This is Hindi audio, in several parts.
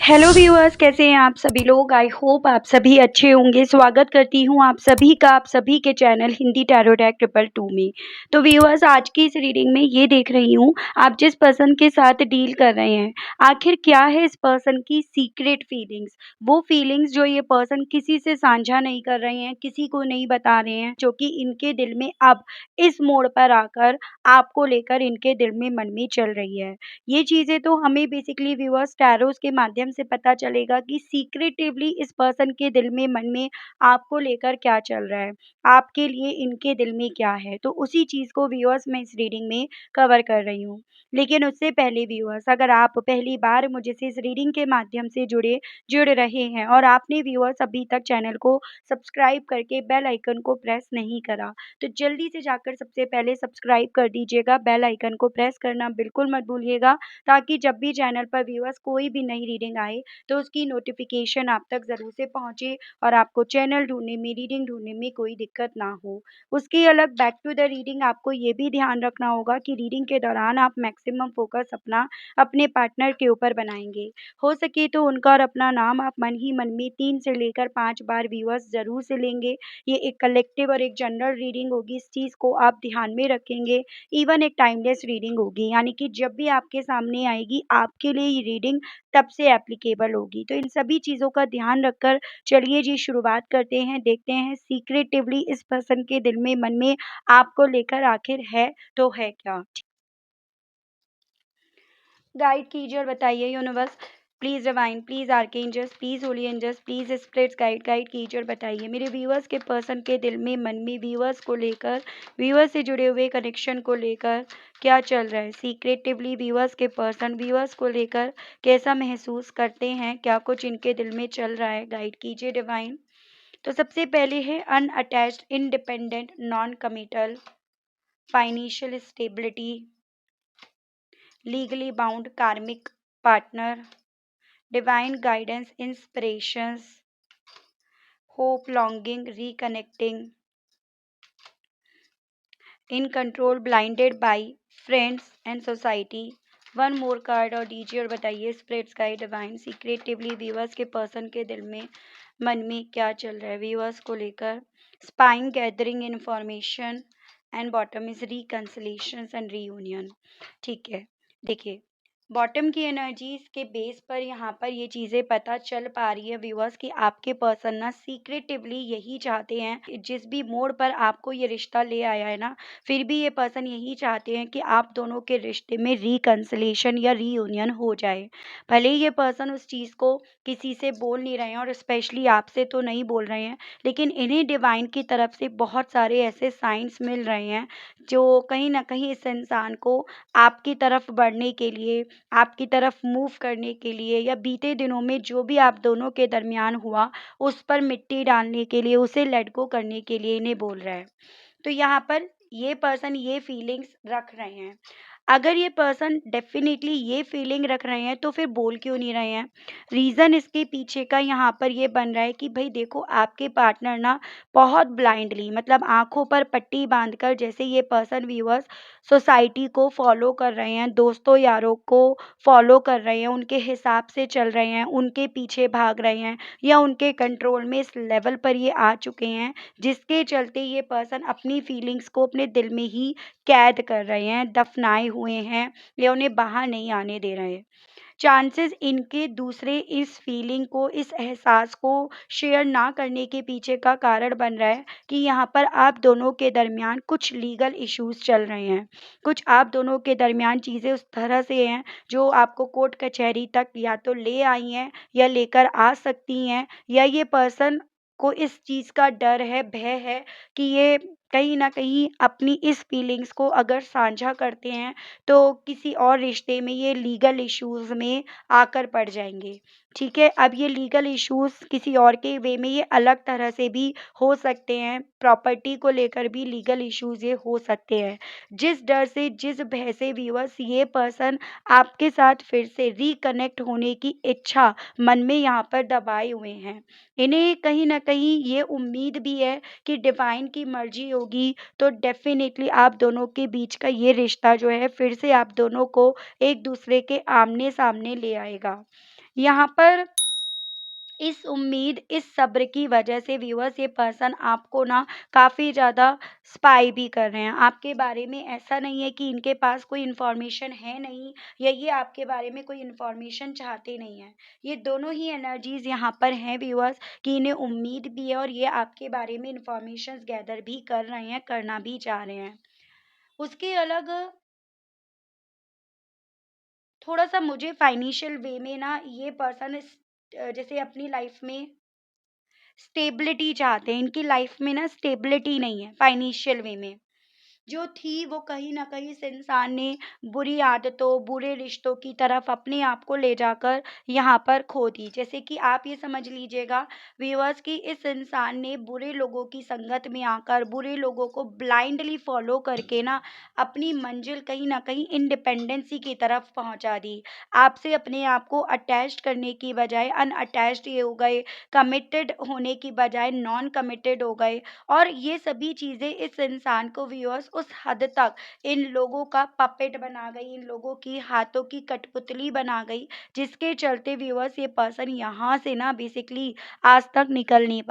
हेलो व्यूअर्स, कैसे हैं आप सभी लोग। आई होप आप सभी अच्छे होंगे। स्वागत करती हूँ आप सभी का आप सभी के चैनल हिंदी टैरो डेक 222 में। तो व्यूअर्स, आज की इस रीडिंग में ये देख रही हूँ आप जिस पर्सन के साथ डील कर रहे हैं, आखिर क्या है इस पर्सन की सीक्रेट फीलिंग्स। वो फीलिंग्स जो ये पर्सन किसी से साझा नहीं कर रहे हैं, किसी को नहीं बता रहे हैं, जो कि इनके दिल में अब इस मोड़ पर आकर आपको लेकर इनके दिल में मन में चल रही है। ये चीज़ें तो हमें बेसिकली व्यूअर्स टैरोस के माध्यम से पता चलेगा कि सीक्रेटिवली इस पर्सन के दिल में मन में आपको लेकर क्या चल रहा है, आपके लिए इनके दिल में क्या है। तो उसी चीज़ को व्यूअर्स मैं इस रीडिंग में कवर कर रही हूँ। लेकिन उससे पहले व्यूअर्स, अगर आप पहली बार मुझे से इस रीडिंग के माध्यम से जुड़ रहे हैं और आपने व्यूअर्स अभी तक चैनल को सब्सक्राइब करके बेल आइकन को प्रेस नहीं करा, तो जल्दी से जाकर सबसे पहले सब्सक्राइब कर दीजिएगा। बेल आइकन को प्रेस करना बिल्कुल मत भूलिएगा, ताकि जब भी चैनल पर व्यूअर्स कोई भी नई रीडिंग आए तो उसकी नोटिफिकेशन आप तक ज़रूर से पहुँचे और आपको चैनल ढूँढने में, रीडिंग ढूँढने में कोई दिक्कत ना हो। उसके अलग बैक टू द रीडिंग, आपको ये भी ध्यान रखना होगा कि रीडिंग के दौरान आप मैक्सिमम फोकस अपना अपने पार्टनर के ऊपर बनाएँगे। हो सके तो उनका और अपना नाम आप मन ही मन में 3 से लेकर 5 बार व्यूअर्स ज़रूर से लेंगे। ये एक कलेक्टिव और एक जनरल रीडिंग होगी, इस चीज़ को आप ध्यान में रखेंगे। इवन एक टाइमलेस रीडिंग होगी, यानी कि जब भी आपके सामने आएगी आपके लिए ये रीडिंग तब से एप्लीकेबल होगी। तो इन सभी चीज़ों का ध्यान रखकर चलिए जी शुरुआत करते हैं। देखते हैं सीक्रेटिवली इस पर्सन के दिल में, मन में आपको लेकर आखिर है तो है क्या। गाइड कीजिए और बताइए universe, please divine, please archangels, please holy angels, please spirits guide कीजिए और बताइए मेरे व्यूअर्स के पर्सन के दिल में, मन में व्यूअर्स को लेकर, व्यूअर्स से जुड़े हुए कनेक्शन को लेकर क्या चल रहा है। सीक्रेटिवली व्यूअर्स के पर्सन व्यूअर्स को लेकर कैसा महसूस करते हैं, क्या कुछ इनके दिल में चल रहा है। गाइड कीजिए डिवाइन। तो सबसे पहले है unattached, independent, non committal, financial stability, legally bound karmic partner, divine guidance, inspirations, hope, longing, reconnecting, in control, blinded by friends and society. One more card और दीजिए और बताइए spirits guide divine, secretively viewers के पर्सन के दिल में, मन में क्या चल रहा है व्यूअर्स को लेकर। Spying, gathering information, and bottom is reconciliation and reunion. ठीक है, देखिए बॉटम की एनर्जीज के बेस पर यहाँ पर ये चीज़ें पता चल पा रही है व्यूअर्स कि आपके पर्सन ना सीक्रेटिवली यही चाहते हैं कि जिस भी मोड़ पर आपको ये रिश्ता ले आया है ना, फिर भी ये पर्सन यही चाहते हैं कि आप दोनों के रिश्ते में रिकन्सिलेशन या रीयूनियन हो जाए। भले ही ये पर्सन उस चीज़ को किसी से बोल नहीं रहे हैं और स्पेशली आपसे तो नहीं बोल रहे हैं, लेकिन इन्हें डिवाइन की तरफ से बहुत सारे ऐसे साइंस मिल रहे हैं जो कहीं ना कहीं इस इंसान को आपकी तरफ बढ़ने के लिए, आपकी तरफ मूव करने के लिए, या बीते दिनों में जो भी आप दोनों के दरमियान हुआ उस पर मिट्टी डालने के लिए, उसे लेट गो करने के लिए इन्हें बोल रहा है। तो यहाँ पर ये पर्सन ये फीलिंग्स रख रहे हैं। अगर ये पर्सन डेफिनेटली ये फीलिंग रख रहे हैं तो फिर बोल क्यों नहीं रहे हैं। रीज़न इसके पीछे का यहाँ पर ये बन रहा है कि भाई देखो, आपके पार्टनर ना बहुत ब्लाइंडली, मतलब आंखों पर पट्टी बांधकर, जैसे ये पर्सन व्यूअर्स सोसाइटी को फॉलो कर रहे हैं, दोस्तों यारों को फॉलो कर रहे हैं, उनके हिसाब से चल रहे हैं, उनके पीछे भाग रहे हैं, या उनके कंट्रोल में इस लेवल पर ये आ चुके हैं, जिसके चलते ये पर्सन अपनी फीलिंग्स को अपने दिल में ही कैद कर रहे हैं, दफनाए हुए हैं, या उन्हें बाहर नहीं आने दे रहे हैं। चांसेस इनके दूसरे इस फीलिंग को, इस एहसास को शेयर ना करने के पीछे का कारण बन रहा है कि यहाँ पर आप दोनों के दरमियान कुछ लीगल इश्यूज चल रहे हैं। कुछ आप दोनों के दरमियान चीज़ें उस तरह से हैं जो आपको कोर्ट कचहरी तक या तो ले आई हैं या लेकर आ सकती हैं, या ये पर्सन को इस चीज़ का डर है, भय है कि ये कहीं न कहीं अपनी इस फीलिंग्स को अगर साझा करते हैं तो किसी और रिश्ते में ये लीगल इश्यूज़ में आकर पड़ जाएँगे। ठीक है? अब ये लीगल इश्यूज़ किसी और के वे में ये अलग तरह से भी हो सकते हैं, प्रॉपर्टी को लेकर भी लीगल इश्यूज़ ये हो सकते हैं। जिस डर से, जिस भय से व्यूअर्स ये पर्सन आपके साथ फिर से रिकनेक्ट होने की इच्छा मन में यहाँ पर दबाए हुए हैं। इन्हें कहीं न कहीं ये उम्मीद भी है कि डिवाइन की मर्ज़ी होगी तो डेफ़िनेटली आप दोनों के बीच का ये रिश्ता जो है फिर से आप दोनों को एक दूसरे के आमने-सामने ले आएगा। यहाँ पर इस उम्मीद, इस सब्र की वजह से व्यूअर्स ये पर्सन आपको ना काफ़ी ज़्यादा स्पाई भी कर रहे हैं आपके बारे में। ऐसा नहीं है कि इनके पास कोई इन्फॉर्मेशन है नहीं, या ये आपके बारे में कोई इन्फॉर्मेशन चाहते नहीं हैं। ये दोनों ही एनर्जीज़ यहाँ पर हैं व्यूअर्स, कि इन्हें उम्मीद भी है और ये आपके बारे में इन्फॉर्मेशंस गैदर भी कर रहे हैं, करना भी चाह रहे हैं। उसके अलग थोड़ा-सा मुझे फाइनेंशियल वे में ना ये पर्सन जैसे अपनी लाइफ में स्टेबिलिटी चाहते हैं। इनकी लाइफ में ना स्टेबिलिटी नहीं है फाइनेंशियल वे में। जो थी वो कहीं न कहीं इस इंसान ने बुरी आदतों, बुरे रिश्तों की तरफ अपने आप को ले जाकर यहाँ पर खो दी। जैसे कि आप ये समझ लीजिएगा व्यूअर्स, कि इस इंसान ने बुरे लोगों की संगत में आकर, बुरे लोगों को ब्लाइंडली फ़ॉलो करके ना अपनी मंज़िल कहीं न कहीं इंडिपेंडेंसी की तरफ पहुँचा दी। आपसे अपने आप को अटैच्ड करने की बजाय अनअटैच्ड ये हो गए, कमिटेड होने की बजाय नॉन कमिटेड हो गए। और ये सभी चीज़ें इस इंसान को व्यूअर्स उस हद तक इन लोगों का पपेट बना गई, इन लोगों की हाथों की कठपुतली बना गई, जिसके चलते व्यूअर्स ये पर्सन यहाँ से ना बेसिकली आज तक निकल नहीं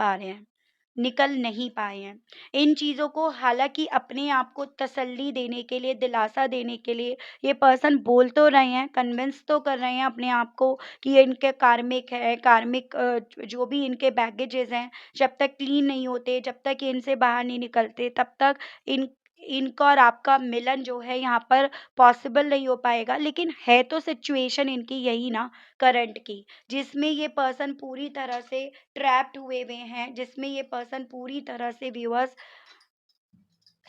पाए हैं। इन चीज़ों को हालाँकि अपने आप को तसल्ली देने के लिए, दिलासा देने के लिए ये पर्सन बोल तो रहे हैं, कन्विंस तो कर रहे हैं अपने आप को कि ये इनके कार्मिक है, कार्मिक जो भी इनके बैगेजेज़ हैं, जब तक क्लीन नहीं होते, जब तक ये इनसे बाहर नहीं निकलते, तब तक इन इनका और आपका मिलन जो है यहाँ पर पॉसिबल नहीं हो पाएगा। लेकिन है तो सिचुएशन इनकी यही ना करंट की, जिसमें ये पर्सन पूरी तरह से ट्रैप्ड हुए हुए हैं, जिसमें ये पर्सन पूरी तरह से व्यूअर्स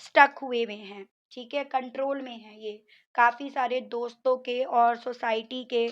स्टक हुए हुए हैं, ठीक है? कंट्रोल में हैं ये, काफ़ी सारे दोस्तों के और सोसाइटी के।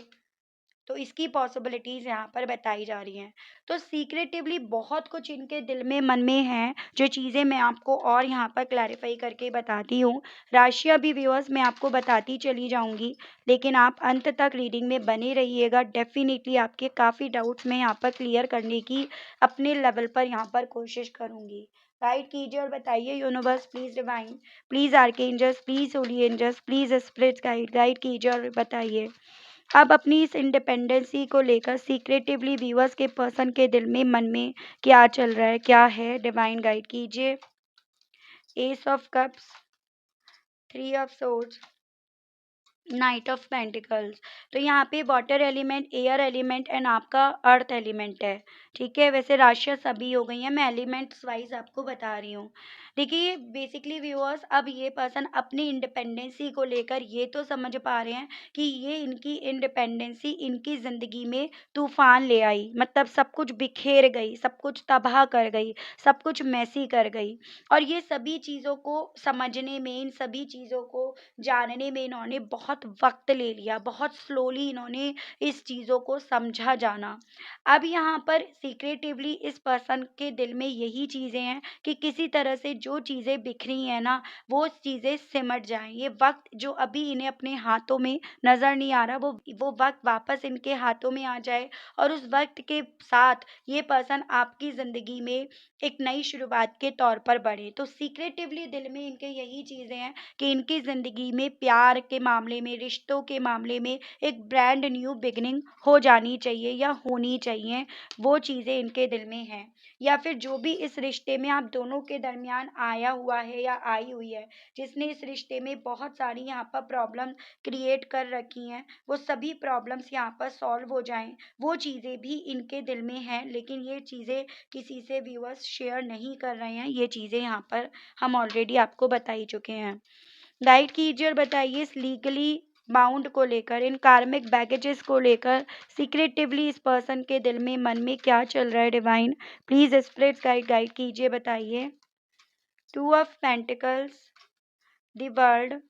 तो इसकी पॉसिबिलिटीज़ यहाँ पर बताई जा रही हैं। तो सीक्रेटिवली बहुत कुछ इनके दिल में, मन में है, जो चीज़ें मैं आपको और यहाँ पर क्लैरिफ़ाई करके बताती हूँ। राशियाँ भी व्यूअर्स मैं आपको बताती चली जाऊँगी, लेकिन आप अंत तक रीडिंग में बने रहिएगा। डेफ़िनिटली आपके काफ़ी डाउट्स मैं यहाँ पर क्लियर करने की अपने लेवल पर यहाँ पर कोशिश करूँगी। गाइड कीजिए और बताइए universe please divine, please archangels, please holy angels, please spirits guide कीजिए और बताइए। अब अपनी इस इंडिपेंडेंसी को लेकर सीक्रेटिवली व्यूअर्स के पर्सन के दिल में, मन में क्या चल रहा है, क्या है? डिवाइन गाइड कीजिए। S of cups, three of swords, night of pentacles. तो यहाँ पे water element, air element and आपका अर्थ एलिमेंट है, ठीक है? वैसे राशियाँ सभी हो गई हैं, मैं एलिमेंट्स वाइज आपको बता रही हूँ। देखिए बेसिकली व्यूअर्स, अब ये पर्सन अपनी इंडिपेंडेंसी को लेकर ये तो समझ पा रहे हैं कि ये इनकी इंडिपेंडेंसी इनकी ज़िंदगी में तूफान ले आई, मतलब सब कुछ बिखेर गई, सब कुछ तबाह कर गई, सब कुछ मैसी कर गई। और ये सभी चीज़ों को समझने में, इन सभी चीज़ों को जानने में इन्होंने बहुत वक़्त ले लिया, बहुत स्लोली इन्होंने इस चीज़ों को समझा जाना। अब यहाँ पर सीक्रेटिवली इस पर्सन के दिल में यही चीज़ें हैं कि किसी तरह से जो चीज़ें बिखरी हैं ना, वो चीज़ें सिमट जाएँ। ये वक़्त जो अभी इन्हें अपने हाथों में नज़र नहीं आ रहा, वो वक़्त वापस इनके हाथों में आ जाए, और उस वक़्त के साथ ये पर्सन आपकी ज़िंदगी में एक नई शुरुआत के तौर पर बढ़े। तो सीक्रेटिवली दिल में इनके यही चीज़ें हैं कि इनकी ज़िंदगी में प्यार के मामले में, रिश्तों के मामले में एक ब्रांड न्यू बिगिनिंग हो जानी चाहिए या होनी चाहिए, वो चीज़ें इनके दिल में हैं। या फिर जो भी इस रिश्ते में आप दोनों के दरमियान आया हुआ है या आई हुई है, जिसने इस रिश्ते में बहुत सारी यहाँ पर प्रॉब्लम क्रिएट कर रखी हैं, वो सभी प्रॉब्लम्स यहाँ पर सॉल्व हो जाएँ, वो चीज़ें भी इनके दिल में हैं। लेकिन ये चीज़ें किसी से व्यूअर्स शेयर नहीं कर रहे हैं, ये चीज़ें यहाँ पर हम ऑलरेडी आपको बता ही चुके हैं। गाइड कीजिए और बताइए इस लीगली बाउंड को लेकर, इन कार्मिक बैगेजेस को लेकर सीक्रेटिवली इस पर्सन के दिल में, मन में क्या चल रहा है? डिवाइन प्लीज स्पिरिट्स गाइड कीजिए, बताइए। Two of pentacles, the world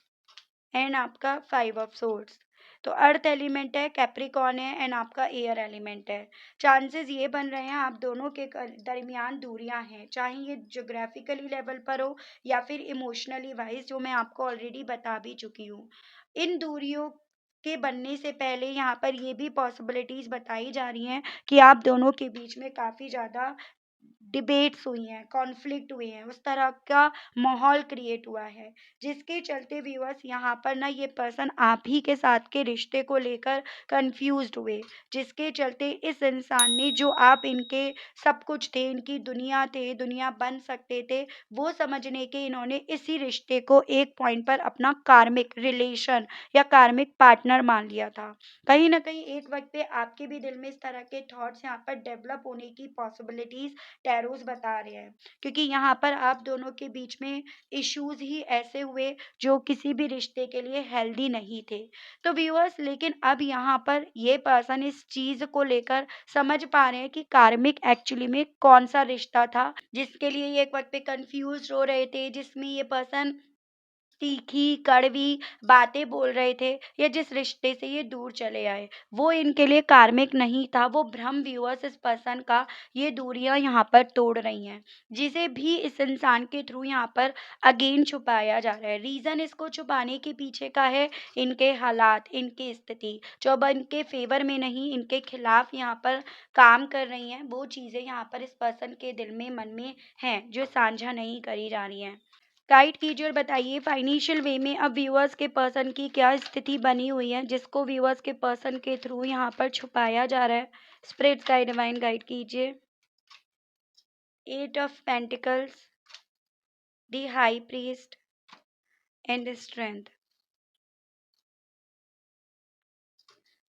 and आपका फाइव ऑफ सोर्ड्स। तो अर्थ एलिमेंट है, कैप्रिकॉन है एंड आपका एयर एलिमेंट है। चांसेस ये बन रहे हैं आप दोनों के दरमियान दूरियां हैं, चाहे ये ज्योग्राफिकली लेवल पर हो या फिर इमोशनली वाइज, जो मैं आपको ऑलरेडी बता भी चुकी हूँ। इन दूरियों के बनने से पहले यहाँ पर ये भी पॉसिबिलिटीज बताई जा रही हैं कि आप दोनों के बीच में काफ़ी ज़्यादा डिबेट्स हुई हैं, कॉन्फ्लिक्ट हुए हैं, उस तरह का माहौल क्रिएट हुआ है, जिसके चलते व्यूअर्स यहाँ पर ना ये पर्सन आप ही के साथ के रिश्ते को लेकर कंफ्यूज्ड हुए, जिसके चलते इस इंसान ने जो आप इनके सब कुछ थे, इनकी दुनिया थे, दुनिया बन सकते थे, वो समझने के इन्होंने इसी रिश्ते को एक पॉइंट पर अपना कार्मिक रिलेशन या कार्मिक पार्टनर मान लिया था। कहीं न कहीं एक वक़्त पे आपके भी दिल में इस तरह के थॉट्स यहाँ पर डेवलप होने की पॉसिबिलिटीज़ टैरोज़ बता रहे हैं, क्योंकि यहाँ पर आप दोनों के बीच में इश्यूज़ ही ऐसे हुए जो किसी भी रिश्ते के लिए हेल्दी नहीं थे। तो व्यूअर्स, लेकिन अब यहाँ पर ये पर्सन इस चीज़ को लेकर समझ पा रहे हैं कि कार्मिक एक्चुअली में कौन-सा रिश्ता था, जिसके लिए ये एक वक़्त पे कन्फ्यूज़्ड हो रहे थे, जिसमें ये पर्सन तीखी, कड़वी बातें बोल रहे थे, या जिस रिश्ते से ये दूर चले आए, वो इनके लिए कार्मिक नहीं था, वो भ्रम व्यूअर्स इस पर्सन का ये दूरियाँ यहाँ पर तोड़ रही हैं, जिसे भी इस इंसान के थ्रू यहाँ पर अगेन छुपाया जा रहा है। रीज़न इसको छुपाने के पीछे का है इनके हालात, इनकी स्थिति, जो अब इनके फ़ेवर में नहीं, इनके खिलाफ यहाँ पर काम कर रही हैं, वो चीज़ें यहाँ पर इस पर्सन के दिल में, मन में हैं, जो साझा नहीं करी जा रही हैं। गाइड कीजिए और बताइए फाइनेंशियल वे में अब व्यूअर्स के पर्सन की क्या स्थिति बनी हुई है, जिसको व्यूअर्स के पर्सन के थ्रू यहाँ पर छुपाया जा रहा है। स्पिरिट्स गाइड, डिवाइन गाइड कीजिए। Eight of pentacles, the high priest and strength.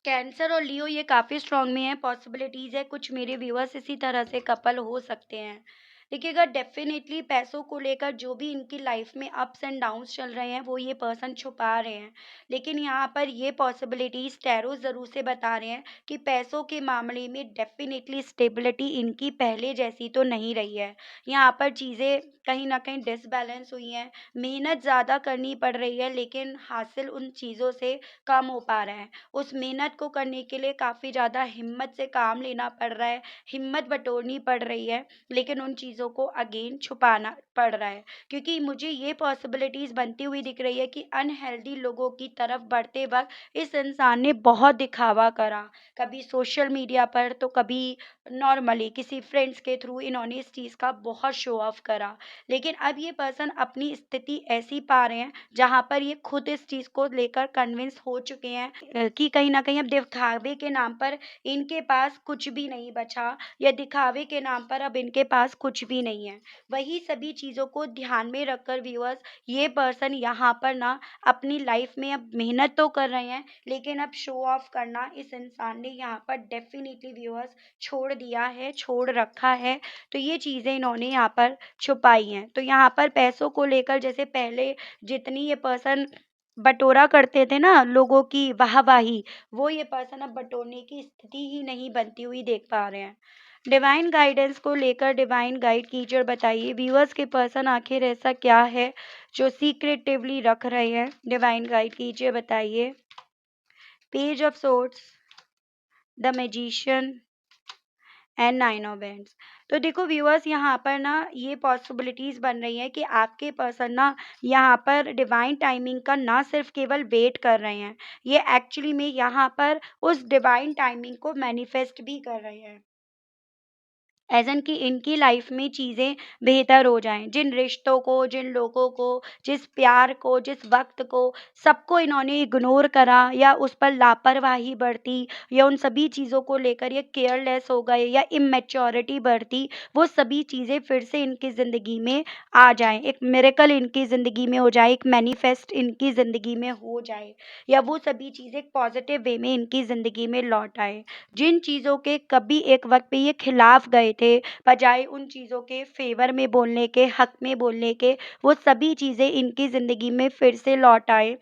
Cancer और लियो ये काफ़ी स्ट्रॉन्ग में है, पॉसिबिलिटीज़ है कुछ मेरे व्यूअर्स इसी तरह से कपल हो सकते हैं। देखिएगा, डेफिनेटली पैसों को लेकर जो भी इनकी लाइफ में अप्स एंड डाउन्स चल रहे हैं वो ये पर्सन छुपा रहे हैं, लेकिन यहाँ पर ये पॉसिबिलिटीज़ टैरो ज़रूर से बता रहे हैं कि पैसों के मामले में डेफिनेटली स्टेबिलिटी इनकी पहले जैसी तो नहीं रही है। यहाँ पर चीज़ें कहीं ना कहीं डिसबैलेंस हुई हैं, मेहनत ज़्यादा करनी पड़ रही है, लेकिन हासिल उन चीज़ों से कम हो पा रहा है। उस मेहनत को करने के लिए काफ़ी ज़्यादा हिम्मत से काम लेना पड़ रहा है, हिम्मत बटोरनी पड़ रही है, लेकिन उन चीज़ों को अगेन छुपाना पड़ रहा है, क्योंकि मुझे ये पॉसिबिलिटीज़ बनती हुई दिख रही है कि अनहेल्दी लोगों की तरफ बढ़ते वक्त इस इंसान ने बहुत दिखावा करा, कभी सोशल मीडिया पर तो कभी नॉर्मली किसी फ्रेंड्स के थ्रू इन्होंने इस चीज़ का बहुत शो ऑफ करा, लेकिन अब ये पर्सन अपनी स्थिति ऐसी पा रहे हैं जहाँ पर ये खुद इस चीज़ को लेकर कन्विंस हो चुके हैं कि कहीं न कहीं अब दिखावे के नाम पर इनके पास कुछ भी नहीं बचा, या दिखावे के नाम पर अब इनके पास कुछ भी नहीं है। वही सभी चीज़ों को ध्यान में रखकर व्यूअर्स, ये पर्सन यहाँ पर ना अपनी लाइफ में अब मेहनत तो कर रहे हैं, लेकिन अब शो ऑफ करना इस इंसान ने यहाँ पर डेफ़िनिटली व्यूअर्स छोड़ दिया है, छोड़ रखा है। तो ये चीज़ें इन्होंने यहाँ पर छुपाई हैं। तो यहाँ पर पैसों को लेकर जैसे पहले जितनी ये पर्सन बटोरा करते थे ना लोगों की वाहवाही, वो ये पर्सन अब बटोरने की स्थिति ही नहीं बनती हुई देख पा रहे हैं। डिवाइन गाइडेंस को लेकर डिवाइन गाइड कीजिए और बताइए व्यूअर्स के पर्सन आखिर ऐसा क्या है जो सीक्रेटिवली रख रहे हैं। डिवाइन गाइड कीजिए, बताइए। Page of swords, the magician and nine of wands. तो देखो व्यूअर्स, यहाँ पर ना ये पॉसिबिलिटीज़ बन रही हैं कि आपके पर्सन ना यहाँ पर डिवाइन टाइमिंग का ना सिर्फ केवल वेट कर रहे हैं, ये एक्चुअली में यहाँ पर उस डिवाइन टाइमिंग को मैनिफेस्ट भी कर रहे हैं, एज़ एन कि इनकी लाइफ में चीज़ें बेहतर हो जाएँ। जिन रिश्तों को, जिन लोगों को, जिस प्यार को, जिस वक़्त को, सबको इन्होंने इग्नोर करा या उस पर लापरवाही बरती, या उन सभी चीज़ों को लेकर ये केयरलेस हो गए या इमैच्योरिटी बरती, वो सभी चीज़ें फिर से इनकी ज़िंदगी में आ जाएँ। एक मिरेकल इनकी ज़िंदगी में हो जाए, एक मैनिफेस्ट इनकी ज़िंदगी में हो जाए, या वो सभी चीज़ें पॉज़िटिव वे में इनकी ज़िंदगी में लौट आए। जिन चीज़ों के कभी एक वक़्त पे ये खिलाफ गए थे, बजाय उन चीज़ों के फ़ेवर में बोलने के, हक़ में बोलने के, वो सभी चीज़ें इनकी ज़िंदगी में फिर से लौट आए।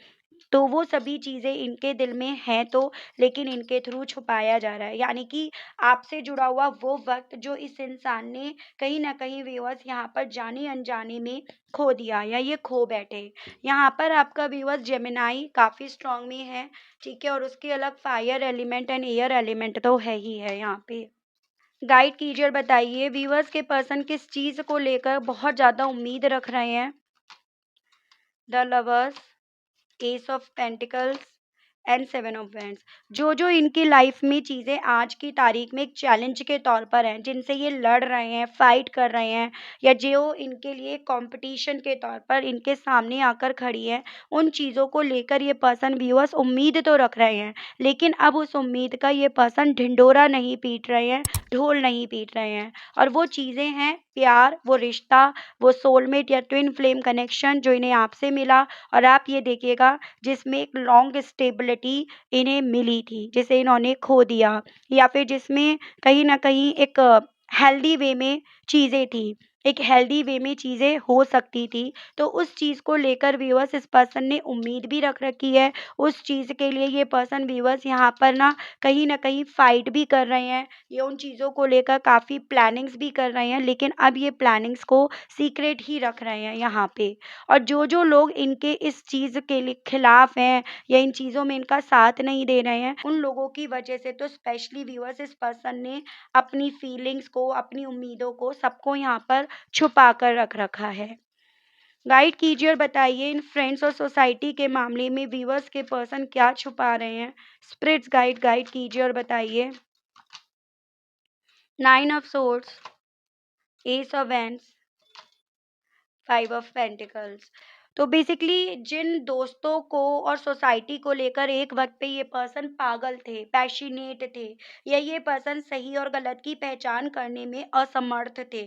तो वो सभी चीज़ें इनके दिल में हैं तो, लेकिन इनके थ्रू छुपाया जा रहा है। यानी कि आपसे जुड़ा हुआ वो वक़्त जो इस इंसान ने कहीं न कहीं व्यूअर्स यहाँ पर जाने-अनजाने में खो दिया, या ये खो बैठे। यहाँ पर आपका व्यूअर्स जेमिनी काफ़ी स्ट्रॉन्ग में है, ठीक है? और उसके अलग fire element and air element तो है ही है यहाँ पे। गाइड कीजिए और बताइए व्यूअर्स के पर्सन किस चीज़ को लेकर बहुत ज़्यादा उम्मीद रख रहे हैं। The lovers, S of pentacles and seven of wands. जो जो इनकी लाइफ में चीज़ें आज की तारीख में एक चैलेंज के तौर पर हैं, जिनसे ये लड़ रहे हैं, फाइट कर रहे हैं, या जो इनके लिए कंपटीशन के तौर पर इनके सामने आकर खड़ी है, उन चीज़ों को लेकर ये पर्सन व्यूअर्स उम्मीद तो रख रहे हैं, लेकिन अब उस उम्मीद का ये पर्सन ढिंडोरा नहीं पीट रहे हैं, ढोल नहीं पीट रहे हैं। और वो चीज़ें हैं प्यार, वो रिश्ता, वो सोलमेट या ट्विन फ्लेम कनेक्शन जो इन्हें आपसे मिला। और आप ये देखिएगा, जिसमें एक लॉन्ग स्टेबिलिटी इन्हें मिली थी, जिसे इन्होंने खो दिया, या फिर जिसमें कहीं न कहीं एक हेल्दी वे में चीज़ें थी, एक हेल्दी वे में चीज़ें हो सकती थी। तो उस चीज़ को लेकर व्यूअर्स इस पर्सन ने उम्मीद भी रख रखी है। उस चीज़ के लिए ये पर्सन व्यूअर्स यहाँ पर ना कहीं न कहीं फाइट भी कर रहे हैं। ये उन चीज़ों को लेकर काफ़ी प्लानिंग्स भी कर रहे हैं, लेकिन अब ये प्लानिंग्स को सीक्रेट ही रख रहे हैं यहाँ पे। और जो जो लोग इनके इस चीज़ के लिए खिलाफ हैं, या इन चीज़ों में इनका साथ नहीं दे रहे हैं, उन लोगों की वजह से तो स्पेशली व्यूअर्स इस पर्सन ने अपनी फीलिंग्स को, अपनी उम्मीदों को, सबको यहाँ पर छुपा कर रख रखा है। गाइड कीजिए और बताइए, इन फ्रेंड्स और सोसाइटी के मामले में व्यूअर्स के पर्सन क्या छुपा रहे हैं? स्पिरिट्स गाइड गाइड कीजिए और बताइए। Nine of swords, S of wands, five of pentacles. तो बेसिकली जिन दोस्तों को और सोसाइटी को लेकर एक वक्त पे ये पर्सन पागल थे, पैशनेट थे, या ये पर्सन सही और गलत की पहचान करने में असमर्थ थे,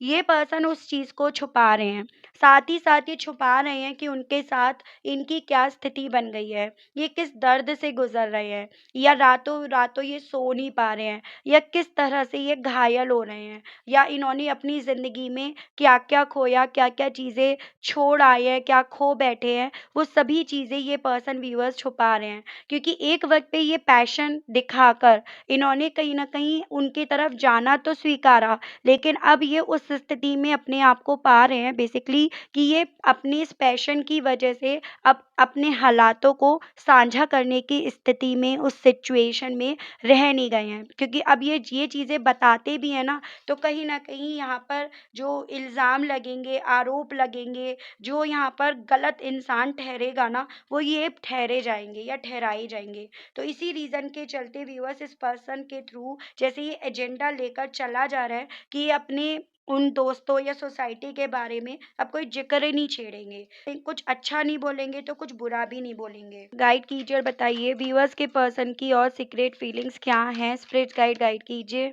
ये पर्सन उस चीज़ को छुपा रहे हैं। साथ ही साथ ये छुपा रहे हैं कि उनके साथ इनकी क्या स्थिति बन गई है, ये किस दर्द से गुजर रहे हैं, या रातों रातों ये सो नहीं पा रहे हैं, या किस तरह से ये घायल हो रहे हैं, या इन्होंने अपनी ज़िंदगी में क्या-क्या खोया, क्या-क्या चीज़ें छोड़ आए हैं, क्या खो बैठे हैं, वो सभी चीज़ें ये पर्सन व्यूअर्स छुपा रहे हैं। क्योंकि एक वक़्त पे ये पैशन दिखाकर इन्होंने कहीं न कहीं उनकी तरफ जाना तो स्वीकारा, लेकिन अब ये उस स्थिति में अपने आप को पा रहे हैं बेसिकली, कि ये अपने इस पैशन की वजह से अब अपने हालातों को साझा करने की स्थिति में, उस सिचुएशन में रह नहीं गए हैं। क्योंकि अब ये चीज़ें बताते भी हैं ना, तो कहीं न कहीं यहाँ पर जो इल्ज़ाम लगेंगे, आरोप लगेंगे, जो यहाँ पर गलत इंसान ठहरेगा ना, वो ये ठहरे जाएँगे या ठहराए जाएँगे। तो इसी रीज़न के चलते व्यूअर्स इस पर्सन के थ्रू जैसे ये एजेंडा लेकर चला जा रहा है कि ये अपने उन दोस्तों या सोसाइटी के बारे में अब कोई ज़िक्र ही नहीं छेड़ेंगे। कुछ अच्छा नहीं बोलेंगे तो कुछ बुरा भी नहीं बोलेंगे। गाइड कीजिए और बताइए व्यूअर्स के पर्सन की और सीक्रेट फीलिंग्स क्या हैं? स्पिरिट गाइड गाइड कीजिए।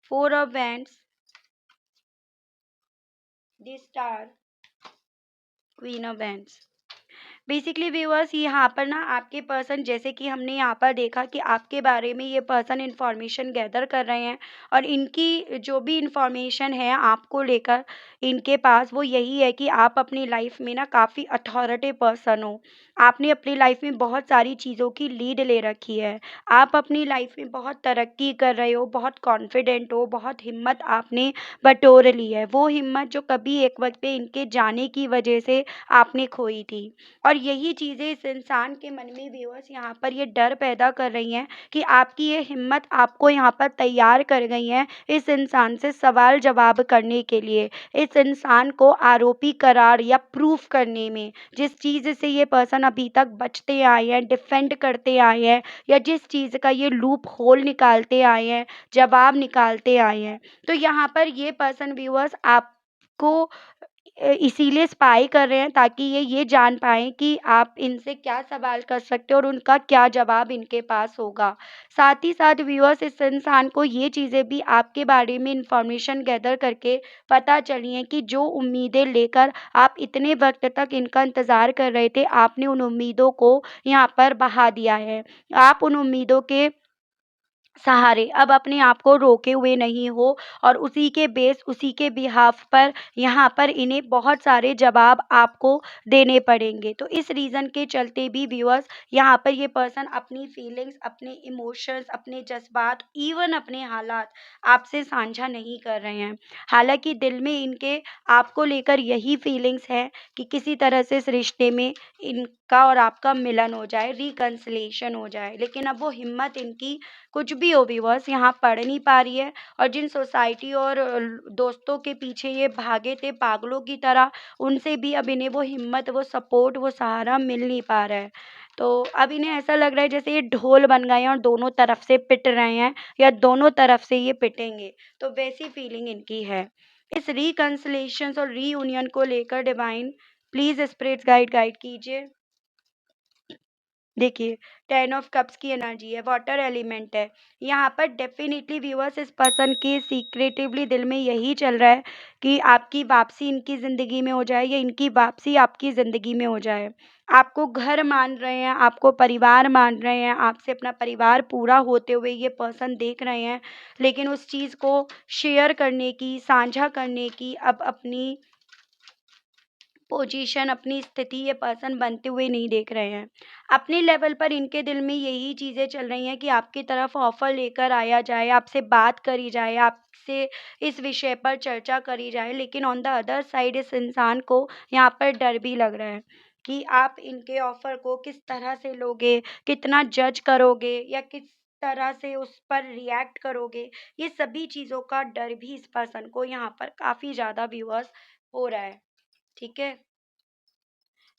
Four of wands, the star, queen of wands. Basically viewers यहाँ पर ना आपके पर्सन, जैसे कि हमने यहाँ पर देखा कि आपके बारे में ये पर्सन इन्फॉर्मेशन गैदर कर रहे हैं, और इनकी जो भी इन्फॉर्मेशन है आपको लेकर इनके पास, वो यही है कि आप अपनी लाइफ में ना काफ़ी अथॉरिटी पर्सन हो। आपने अपनी लाइफ में बहुत सारी चीज़ों की लीड ले रखी है। आप अपनी लाइफ में बहुत तरक्की कर रहे हो, बहुत कॉन्फिडेंट हो, बहुत हिम्मत आपने बटोर ली है। वो हिम्मत जो कभी एक वक्त पे इनके जाने की वजह से आपने खोई थी। और यही चीज़ें इस इंसान के मन में व्यूअर्स यहाँ पर ये डर पैदा कर रही हैं कि आपकी ये हिम्मत आपको यहाँ पर तैयार कर गई हैं इस इंसान से सवाल जवाब करने के लिए, इस इंसान को आरोपी करार या प्रूफ करने में। जिस चीज़ से ये पर्सन अभी तक बचते आए हैं, डिफेंड करते आए हैं, या जिस चीज़ का ये लूप होल निकालते आए हैं, जवाब निकालते आए हैं, तो यहाँ पर ये पर्सन व्यूअर्स आपको इसीलिए स्पाई कर रहे हैं, ताकि ये जान पाएँ कि आप इनसे क्या सवाल कर सकते हो और उनका क्या जवाब इनके पास होगा। साथ ही साथ व्यूअर्स इस इंसान को ये चीज़ें भी आपके बारे में इन्फॉर्मेशन गैदर करके पता चली हैं कि जो उम्मीदें लेकर आप इतने वक़्त तक इनका इंतज़ार कर रहे थे, आपने उन उम्मीदों को यहाँ पर बहा दिया है। आप उन उम्मीदों के सहारे अब अपने आप को रोके हुए नहीं हो, और उसी के बेस, उसी के बिहाफ़ पर यहाँ पर इन्हें बहुत सारे जवाब आपको देने पड़ेंगे। तो इस रीज़न के चलते भी व्यूअर्स यहाँ पर ये पर्सन अपनी फीलिंग्स, अपने इमोशंस, अपने जज़्बात, इवन अपने हालात आपसे साझा नहीं कर रहे हैं। हालाँकि दिल में इनके आपको लेकर यही फीलिंग्स है कि किसी तरह से इस रिश्ते में इनका और आपका मिलन हो जाए, रिकन्सिलिएशन हो जाए। लेकिन अब वो हिम्मत इनकी कुछ भी हो व्यूअर्स यहाँ पढ़ नहीं पा रही है, और जिन सोसाइटी और दोस्तों के पीछे ये भागे थे पागलों की तरह, उनसे भी अब इन्हें वो हिम्मत, वो सपोर्ट, वो सहारा मिल नहीं पा रहा है। तो अब इन्हें ऐसा लग रहा है जैसे ये ढोल बन गए हैं और दोनों तरफ से पिट रहे हैं या दोनों तरफ से ये पिटेंगे, तो वैसी फीलिंग इनकी है। इस रिकंसिलेशन और रीयूनियन को लेकर डिवाइन प्लीज स्पिरिट्स गाइड कीजिए। देखिए, 10 ऑफ कप्स की एनर्जी है, वाटर एलिमेंट है। यहाँ पर डेफिनेटली व्यूअर्स इस पर्सन के सीक्रेटिवली दिल में यही चल रहा है कि आपकी वापसी इनकी ज़िंदगी में हो जाए या इनकी वापसी आपकी ज़िंदगी में हो जाए। आपको घर मान रहे हैं, आपको परिवार मान रहे हैं, आपसे अपना परिवार पूरा होते हुए ये पर्सन देख रहे हैं, लेकिन उस चीज़ को शेयर करने की, साझा करने की अब अपनी पोजीशन, अपनी स्थिति ये पर्सन बनते हुए नहीं देख रहे हैं। अपने लेवल पर इनके दिल में यही चीज़ें चल रही हैं कि आपकी तरफ ऑफ़र लेकर आया जाए, आपसे बात करी जाए, आपसे इस विषय पर चर्चा करी जाए, लेकिन ऑन द अदर साइड इस इंसान को यहाँ पर डर भी लग रहा है कि आप इनके ऑफ़र को किस तरह से लोगे, कितना जज करोगे या किस तरह से उस पर रिएक्ट करोगे। ये सभी चीज़ों का डर भी इस पर्सन को यहाँ पर काफ़ी ज़्यादा व्यूअर्स हो रहा है। ठीक है?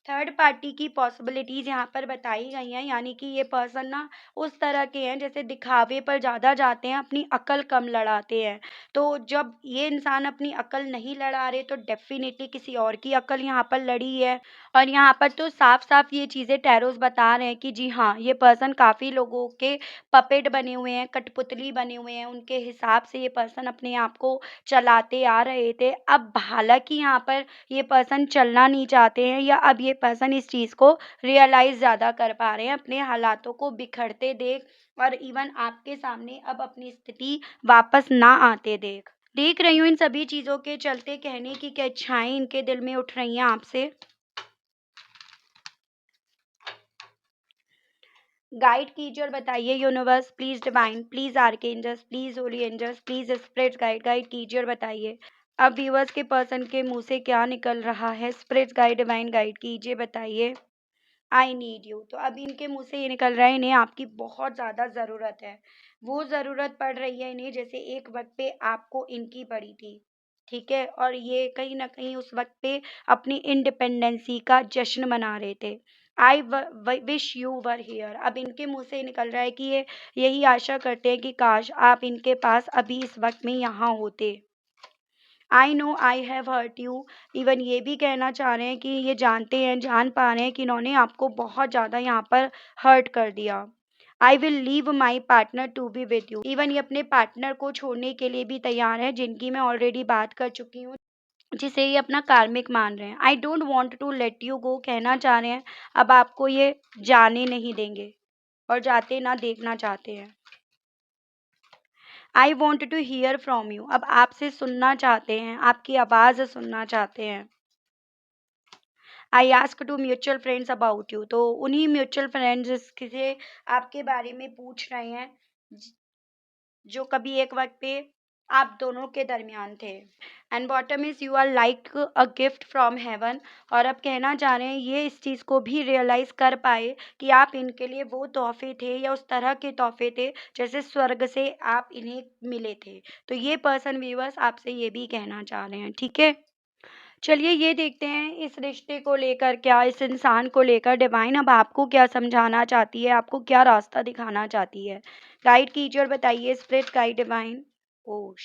थर्ड पार्टी की पॉसिबिलिटीज़ यहाँ पर बताई गई हैं, यानी कि ये पर्सन ना उस तरह के हैं जैसे दिखावे पर ज़्यादा जाते हैं, अपनी अकल कम लड़ाते हैं। तो जब ये इंसान अपनी अकल नहीं लड़ा रहे तो डेफ़िनेटली किसी और की अकल यहाँ पर लड़ी है। और यहाँ पर तो साफ-साफ ये चीज़ें टैरोज़ बता रहे हैं कि जी हाँ, ये पर्सन काफ़ी लोगों के पपेट बने हुए हैं, कठपुतली बने हुए हैं, उनके हिसाब से ये पर्सन अपने आप को चलाते आ रहे थे। अब हालाँकि यहाँ पर ये पर्सन चलना नहीं चाहते हैं या अब ये पर्सन इस चीज़ को रियलाइज़ ज़्यादा कर पा रहे हैं, अपने हालातों को बिखरते देख और इवन आपके सामने अब अपनी स्थिति वापस ना आते देख। देख रही हूँ इन सभी चीज़ों के चलते कहने की क्या इच्छाएँ इनके दिल में उठ रही हैं आपसे। गाइड कीजिए और बताइए universe please divine, please archangels, please holy angels, please spirits guide कीजिए और बताइए। अब व्यूअर्स के पर्सन के मुँह से क्या निकल रहा है? स्पिरिट्स गाइड, डिवाइन गाइड कीजिए, बताइए। I need you. तो अब इनके मुँह से ये निकल रहा है इन्हें आपकी बहुत ज़्यादा ज़रूरत है। वो ज़रूरत पड़ रही है इन्हें जैसे एक वक़्त पे आपको इनकी पड़ी थी, ठीक है? और ये कहीं न कहीं उस वक़्त पे अपनी इंडिपेंडेंसी का जश्न मना रहे थे। आई व विश यू वर हियर। अब इनके मुँह से निकल रहा है कि ये यही आशा करते हैं कि काश आप इनके पास अभी इस वक़्त में यहाँ होते। I know I have hurt you. Even ये भी कहना चाह रहे हैं कि ये जानते हैं, जान पा रहे हैं कि इन्होंने आपको बहुत ज़्यादा यहाँ पर हर्ट कर दिया। I will leave my partner to be with you. Even ये अपने पार्टनर को छोड़ने के लिए भी तैयार है, जिनकी मैं ऑलरेडी बात कर चुकी हूँ, जिसे ये अपना कार्मिक मान रहे हैं। I don't want to let you go, कहना चाह रहे हैं अब आपको ये जाने नहीं देंगे और जाते ना देखना चाहते हैं। I want to hear from you. अब आपसे सुनना चाहते हैं, आपकी आवाज़ सुनना चाहते हैं। I ask to mutual friends about you. तो उन्हीं म्यूचुअल फ्रेंड्स जिससे आपके बारे में पूछ रहे हैं, जो कभी एक वक्त पे आप दोनों के दरमियान थे। And bottom is you are like a gift from heaven. और अब कहना चाह रहे हैं ये इस चीज़ को भी रियलाइज़ कर पाए कि आप इनके लिए वो तोहफे थे या उस तरह के तोहफे थे जैसे स्वर्ग से आप इन्हें मिले थे। तो ये पर्सन व्यूअर्स आपसे ये भी कहना चाह रहे हैं, ठीक है? चलिए ये देखते हैं इस रिश्ते को लेकर, क्या इस इंसान को लेकर डिवाइन अब आपको क्या समझाना चाहती है, आपको क्या रास्ता दिखाना चाहती है। गाइड कीजिए और बताइए स्पिरिट गाइड डिवाइन। ओश,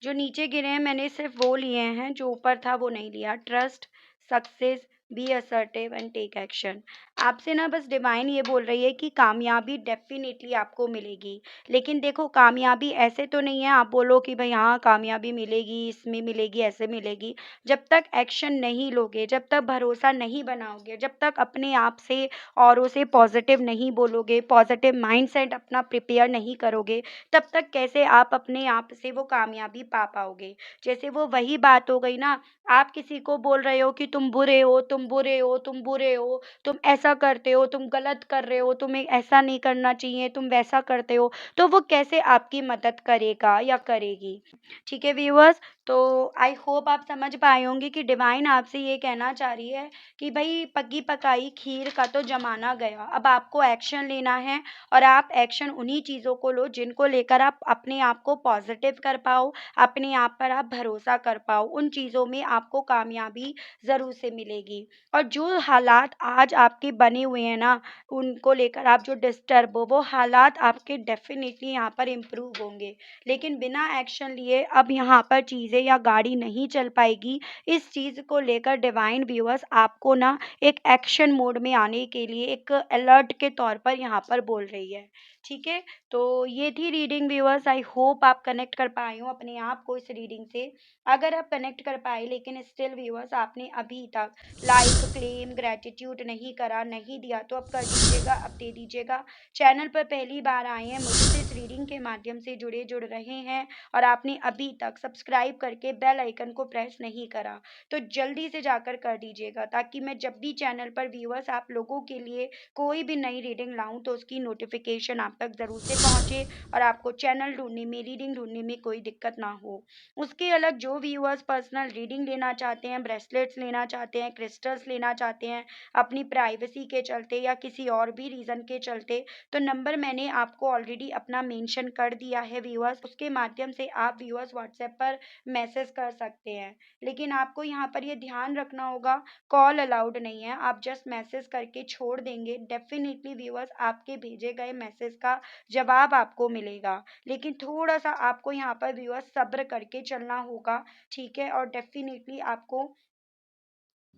जो नीचे गिरे हैं मैंने सिर्फ वो लिए हैं, जो ऊपर था वो नहीं लिया। Trust, success, be assertive and take action. आपसे ना बस डिवाइन ये बोल रही है कि कामयाबी डेफिनेटली आपको मिलेगी, लेकिन देखो कामयाबी ऐसे तो नहीं है आप बोलो कि भाई हाँ कामयाबी मिलेगी, इसमें मिलेगी, ऐसे मिलेगी। जब तक एक्शन नहीं लोगे, जब तक भरोसा नहीं बनाओगे, जब तक अपने आप से औरों से पॉजिटिव नहीं बोलोगे, पॉजिटिव माइंडसेट अपना प्रिपेयर नहीं करोगे, तब तक कैसे आप अपने आप से वो कामयाबी पा पाओगे। जैसे वो वही बात हो गई ना, आप किसी को बोल रहे हो कि तुम बुरे हो, तुम बुरे हो, तुम बुरे हो, तुम ऐसा ऐसा करते हो, तुम गलत कर रहे हो, तुम्हें ऐसा नहीं करना चाहिए, तुम वैसा करते हो, तो वो कैसे आपकी मदद करेगा या करेगी। ठीक है व्यूअर्स, तो आई होप आप समझ पाए होंगे कि डिवाइन आपसे ये कहना चाह रही है कि भाई पकी पकाई खीर का तो जमाना गया, अब आपको एक्शन लेना है। और आप एक्शन उन्हीं चीज़ों को लो जिनको लेकर आप अपने आप को पॉजिटिव कर पाओ, अपने आप पर आप भरोसा कर पाओ, उन चीज़ों में आपको कामयाबी ज़रूर से मिलेगी। और जो हालात आज आपके बने हुए हैं ना, उनको लेकर आप जो डिस्टर्ब हो, वो हालात आपके डेफिनेटली यहाँ पर इम्प्रूव होंगे। लेकिन बिना एक्शन लिए अब यहाँ पर चीज़ें या गाड़ी नहीं चल पाएगी। इस चीज़ को लेकर डिवाइन व्यूअर्स आपको ना एक एक्शन मोड में आने के लिए एक अलर्ट के तौर पर यहाँ पर बोल रही है। ठीक है, तो ये थी रीडिंग व्यूअर्स। आई होप आप कनेक्ट कर पाए हो अपने आप को इस रीडिंग से। अगर आप कनेक्ट कर पाए लेकिन स्टिल व्यूअर्स आपने अभी तक लाइक क्लेम ग्रेटिट्यूड नहीं करा, नहीं दिया, तो अब कर दीजिएगा, अब दे दीजिएगा। चैनल पर पहली बार आए हैं, मुझसे इस रीडिंग के माध्यम से जुड़ रहे हैं और आपने अभी तक सब्सक्राइब करके बेल आइकन को प्रेस नहीं करा, तो जल्दी से जाकर कर दीजिएगा, ताकि मैं जब भी चैनल पर व्यूअर्स आप लोगों के लिए कोई भी नई रीडिंग लाऊं तो उसकी नोटिफिकेशन आप तक ज़रूर से पहुंचे और आपको चैनल ढूंढने में, रीडिंग ढूंढने में कोई दिक्कत ना हो। उसके अलग जो व्यूअर्स पर्सनल रीडिंग लेना चाहते हैं, ब्रेसलेट्स लेना चाहते हैं, क्रिस्टल्स लेना चाहते हैं, अपनी प्राइवेसी के चलते या किसी और भी रीज़न के चलते, तो नंबर मैंने आपको ऑलरेडी अपना मेंशन कर दिया है व्यूअर्स। उसके माध्यम से आप व्यूअर्स व्हाट्सएप पर मैसेज कर सकते हैं। लेकिन आपको यहाँ पर ये ध्यान रखना होगा, कॉल अलाउड नहीं है, आप जस्ट मैसेज करके छोड़ देंगे, डेफिनेटली व्यूअर्स आपके भेजे गए मैसेज का जवाब आपको मिलेगा। लेकिन थोड़ा सा आपको यहाँ पर व्यूअर्स सब्र करके चलना होगा। ठीक है, और डेफिनेटली आपको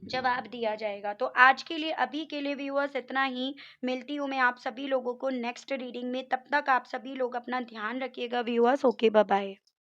जवाब दिया जाएगा। तो आज के लिए, अभी के लिए व्यूअर्स इतना ही। मिलती हूँ मैं आप सभी लोगों को नेक्स्ट रीडिंग में, तब तक आप सभी लोग अपना ध्यान रखिएगा व्यूअर्स। Okay, bye bye.